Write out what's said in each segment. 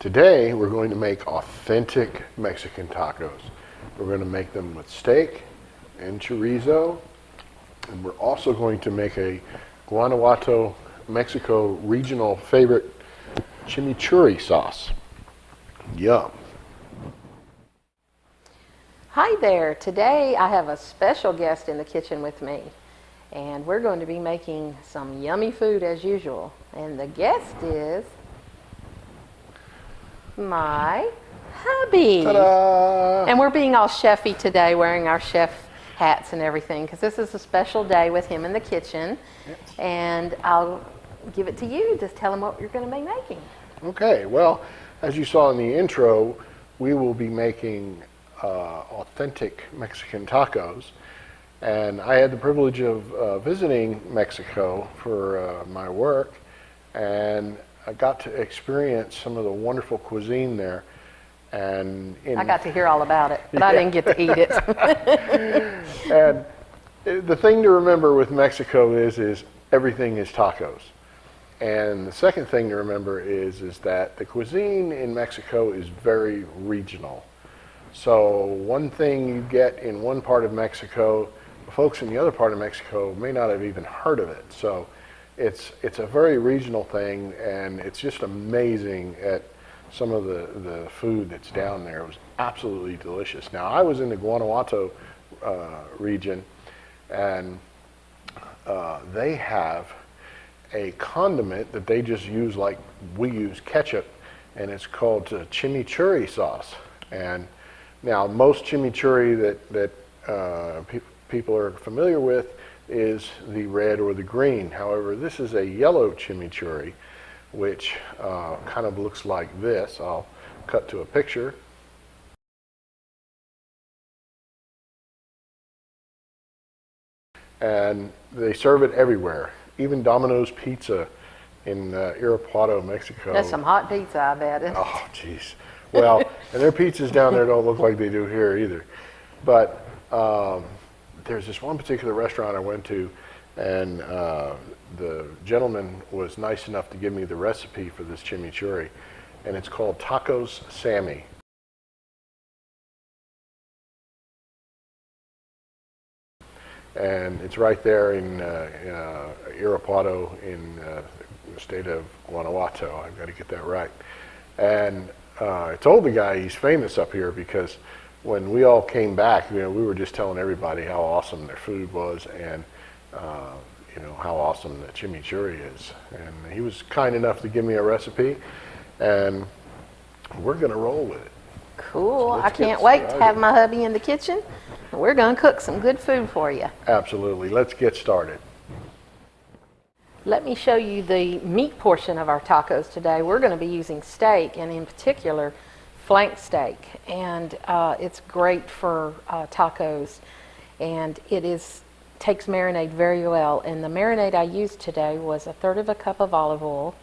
Today we're going to make authentic Mexican tacos. We're going to make them with steak and chorizo, and we're also going to make a Guanojuato, Mexico regional favorite chimichurri sauce. Yum. Hi there. Today I have a special guest in the kitchen with me, and we're going to be making some yummy food as usual. And the guest is my hubby. Ta-da! And we're being all chefy today, wearing our chef hats and everything, because this is a special day with him in the kitchen. Yes. And I'll give it to you. Just tell him what you're going to be making. Okay, well, as you saw in the intro, we will be making authentic Mexican tacos. And I had the privilege of visiting Mexico for my work, and I got to experience some of the wonderful cuisine there. And I got to hear all about it, but I didn't get to eat it. And the thing to remember with Mexico is everything is tacos. And the second thing to remember is that the cuisine in Mexico is very regional. So one thing you get in one part of Mexico, the folks in the other part of Mexico may not have even heard of it. So it's a very regional thing, and it's just amazing at some of the food that's down there. It was absolutely delicious. Now, I was in the Guanojuato region, and they have a condiment that they just use like we use ketchup, and it's called chimichurri sauce. And now, most chimichurri that people are familiar with is the red or the green. However, this is a yellow chimichurri, which kind of looks like this. I'll cut to a picture. And they serve it everywhere, even Domino's Pizza in Irapuato, Mexico. That's some hot pizza, I bet. Oh, jeez. Well, and their pizzas down there don't look like they do here either. But there's this one particular restaurant I went to, and the gentleman was nice enough to give me the recipe for this chimichurri, and it's called Tacos Sammy. And it's right there in Irapuato in the state of Guanajuato. I've got to get that right. And I told the guy he's famous up here because when we all came back, we were just telling everybody how awesome their food was, and how awesome the chimichurri is. And he was kind enough to give me a recipe, and we're going to roll with it. Cool. I can't wait to have my hubby in the kitchen. We're going to cook some good food for you. Absolutely. Let's get started. Let me show you the meat portion of our tacos today. We're going to be using steak, and in particular, flank steak. And it's great for tacos, and takes marinade very well. And the marinade I used today was 1/3 cup of olive oil,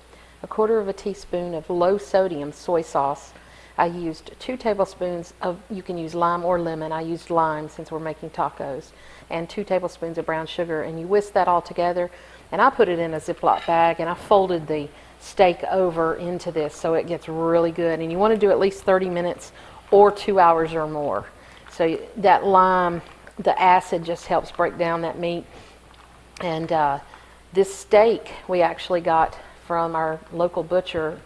1/4 teaspoon of low sodium soy sauce. I used 2 tablespoons of, you can use lime or lemon. I used lime since we're making tacos, and 2 tablespoons of brown sugar. And you whisk that all together, and I put it in a Ziploc bag, and I folded the steak over into this so it gets really good. And you want to do at least 30 minutes or 2 hours or more. So that lime, the acid just helps break down that meat. And this steak we actually got from our local butcher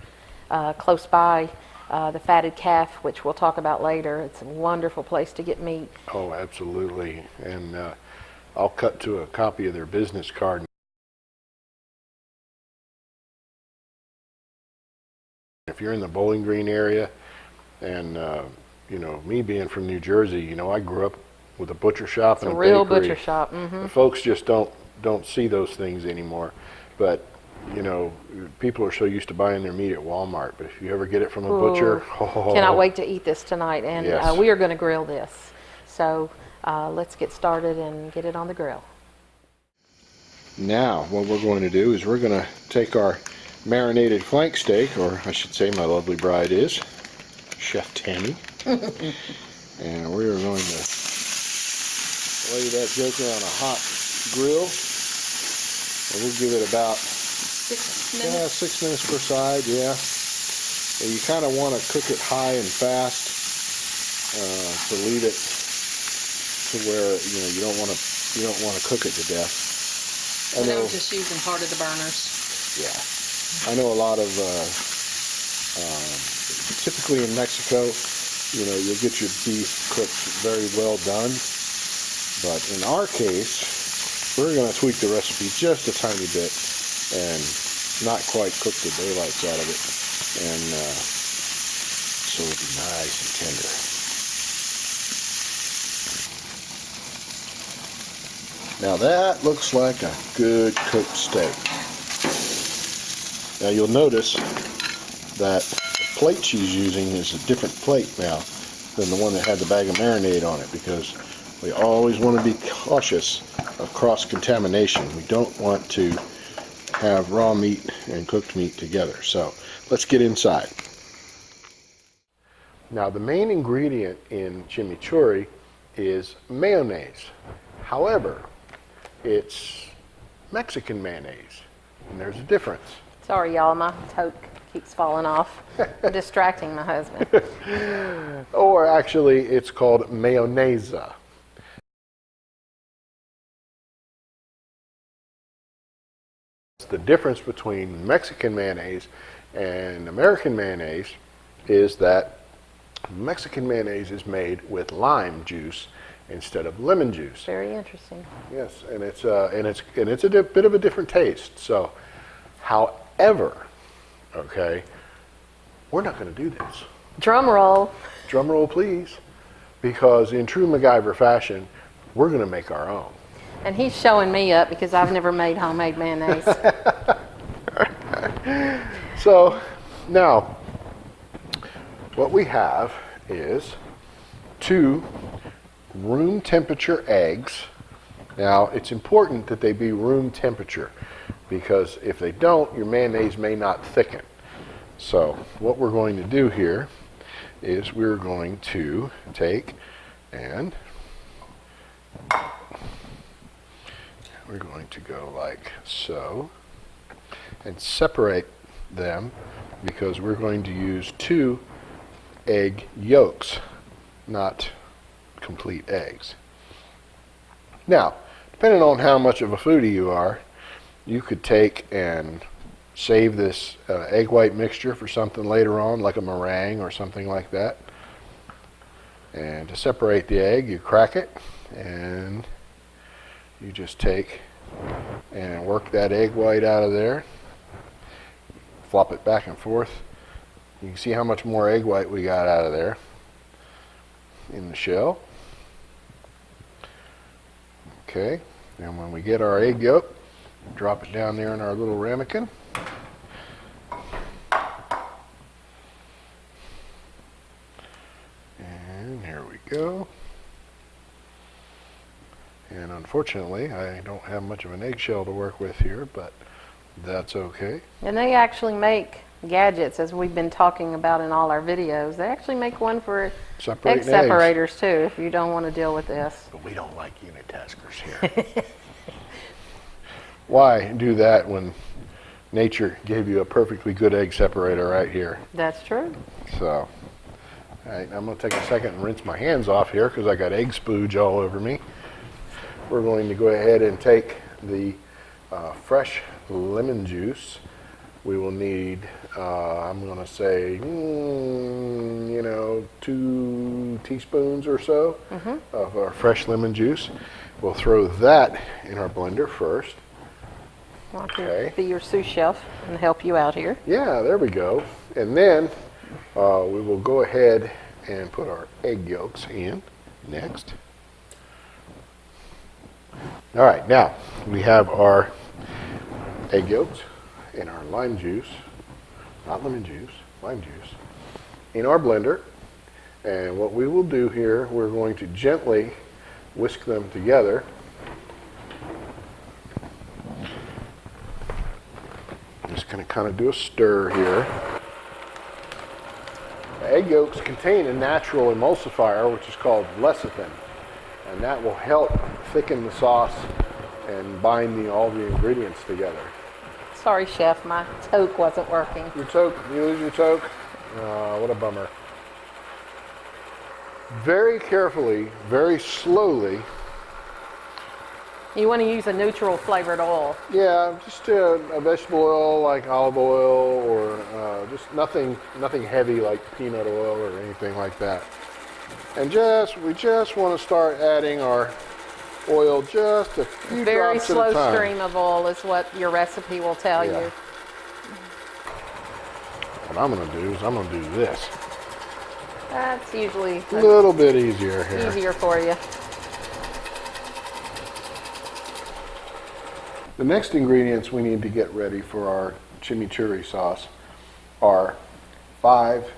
close by, the Fatted Calf, which we'll talk about later. It's a wonderful place to get meat. Oh, absolutely. And I'll cut to a copy of their business card. If you're in the Bowling Green area, and me being from New Jersey, I grew up with a butcher shop and a real bakery. Butcher shop. Mm-hmm. The folks just don't see those things anymore. But people are so used to buying their meat at Walmart. But if you ever get it from a butcher, cannot wait to eat this tonight. And yes. We are going to grill this. So let's get started and get it on the grill. Now, what we're going to do is we're going to take our marinated flank steak, or I should say my lovely bride is, Chef Tammy. And we are going to lay that joker on a hot grill. And we'll give it about 6 minutes. 6 minutes per side, yeah. And you kind of want to cook it high and fast to leave it to where you don't want to cook it to death. I know. Just using part of the burners. Yeah, I know a lot of typically in Mexico, you'll get your beef cooked very well done. But in our case, we're going to tweak the recipe just a tiny bit and not quite cook the daylights out of it, and so it'll be nice and tender. Now that looks like a good cooked steak. Now you'll notice that the plate she's using is a different plate now than the one that had the bag of marinade on it, because we always want to be cautious of cross-contamination. We don't want to have raw meat and cooked meat together. So let's get inside. Now the main ingredient in chimichurri is mayonnaise. However, it's Mexican mayonnaise, and there's a difference. Sorry y'all, my toque keeps falling off. I'm distracting my husband. Or actually, it's called mayonnaise. The difference between Mexican mayonnaise and American mayonnaise is that Mexican mayonnaise is made with lime juice instead of lemon juice. Very interesting. Yes, and it's a bit of a different taste. So, however, okay, we're not going to do this. Drum roll. Drum roll, please, because in true Macgyver fashion, we're going to make our own. And he's showing me up because I've never made homemade mayonnaise. So now what we have is 2 room temperature eggs. Now it's important that they be room temperature, because if they don't, your mayonnaise may not thicken. So what we're going to do here is we're going to take and we're going to go like so and separate them, because we're going to use 2 egg yolks, not complete eggs. Now, depending on how much of a foodie you are, you could take and save this egg white mixture for something later on, like a meringue or something like that. And to separate the egg, you crack it, and you just take and work that egg white out of there, flop it back and forth. You can see how much more egg white we got out of there in the shell. Okay, and when we get our egg yolk, drop it down there in our little ramekin. And here we go. And unfortunately, I don't have much of an eggshell to work with here, but that's okay. And they actually make gadgets, as we've been talking about in all our videos. They actually make one for egg separators too, if you don't want to deal with this. But we don't like unitaskers here. Why do that when nature gave you a perfectly good egg separator right here? That's true. So, all right, I'm going to take a second and rinse my hands off here because I got egg spooge all over me. We're going to go ahead and take the fresh lemon juice. We will need, I'm going to say, 2 teaspoons or so of our fresh lemon juice. We'll throw that in our blender first. Want to be your sous chef and help you out here. Yeah, there we go. And then we will go ahead and put our egg yolks in next. All right, now we have our egg yolks and our lime juice, not lemon juice, lime juice, in our blender. And what we will do here, we're going to gently whisk them together. Just going to kind of do a stir here. The egg yolks contain a natural emulsifier, which is called lecithin, and that will help thicken the sauce and bind all the ingredients together. Sorry, chef, my toque wasn't working. Your toque? You lose your toque? What a bummer. Very carefully, very slowly. You want to use a neutral flavored oil. Yeah, just a vegetable oil like olive oil, or just nothing heavy like peanut oil or anything like that. And we just want to start adding our oil just a few Very drops at a slow time. stream of oil is what your recipe will tell Yeah. you. What I'm going to do is I'm going to do this. That's usually A little bit easier here. easier for you. The next ingredients we need to get ready for our chimichurri sauce are 5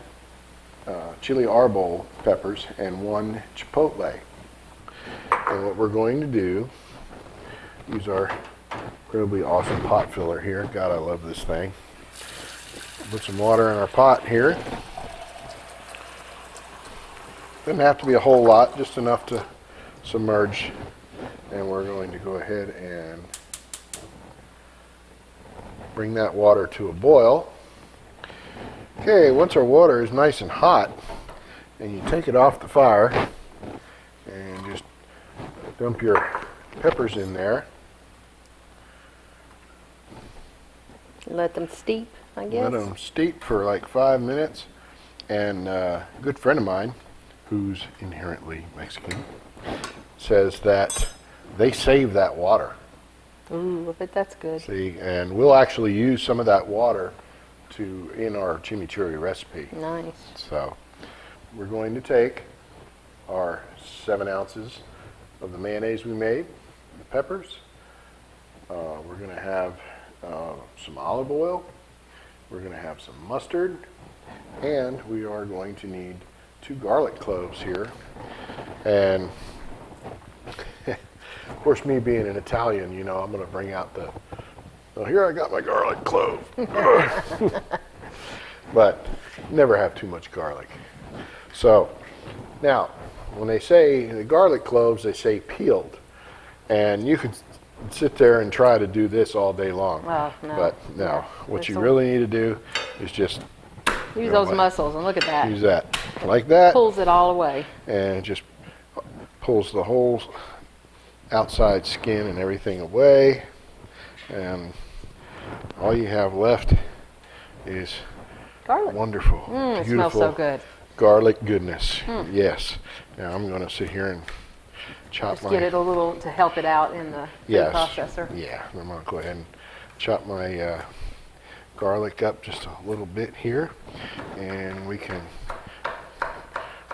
chili arbol peppers and 1 chipotle. And what we're going to do, use our incredibly awesome pot filler here. God, I love this thing. Put some water in our pot here. Doesn't have to be a whole lot, just enough to submerge. And we're going to go ahead and bring that water to a boil. Okay, once our water is nice and hot, and you take it off the fire and just dump your peppers in there. Let them steep, I guess. Let them steep for like 5 minutes. And a good friend of mine, who's inherently Mexican, says that they save that water. Ooh, I bet that's good. See, and we'll actually use some of that water in our chimichurri recipe. Nice. So we're going to take our 7 ounces of the mayonnaise we made, the peppers. We're going to have some olive oil. We're going to have some mustard, and we are going to need 2 garlic cloves here. And of course, me being an Italian, you know, I'm going to bring out well, here I got my garlic clove. But never have too much garlic. So now, when they say the garlic cloves, they say peeled. And you could sit there and try to do this all day long. Oh, no. But no, Yeah, what you this'll- really need to do is just Use those muscles, and look at that. use that like that. Pulls it all away. And it just pulls the whole outside skin and everything away, and all you have left is Garlic. wonderful, It beautiful smells so good. garlic goodness. Yes. Now I'm going to sit here and chop Just get it a little to help it out in the food yes, processor. yeah. I'm going to go ahead and chop my garlic up just a little bit here, and we can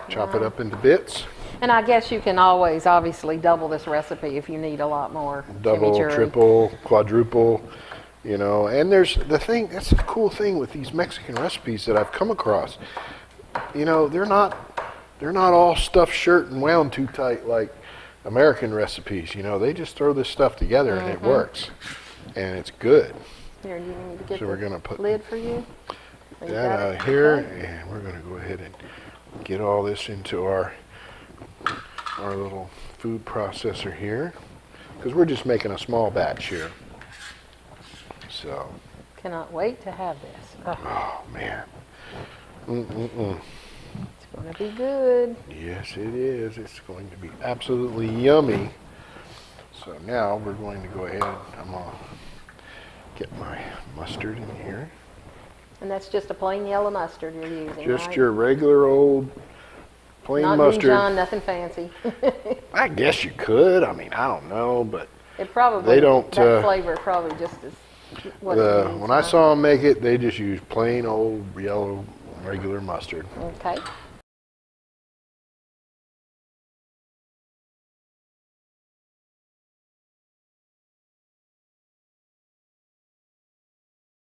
chop it up into bits. And I guess you can always, obviously, double this recipe if you need a lot more Double, chimichurri. triple, quadruple, you know. And there's that's the cool thing with these Mexican recipes that I've come across. You know, they're not all stuffed shirt and wound too tight like American recipes. You know, they just throw this stuff together and it works, and it's good. Here, you need to get So we're gonna put lid for you. Oh, you that got out it? of here, Okay. and we're going to go ahead and get all this into our little food processor here, because we're just making a small batch here. So, Cannot wait to have this. Oh, oh man, it's going to be good. yes it is. It's going to be absolutely yummy. So now we're going to go ahead. I'm going to get my mustard in here. And that's just a plain yellow mustard you're using, Just right? your regular old plain Not mustard. Dijon, nothing fancy. I guess you could. I mean, I don't know, but It probably, They don't, that flavor probably just is what it needs, when I huh? saw them make it, they just used plain old yellow regular mustard. Okay.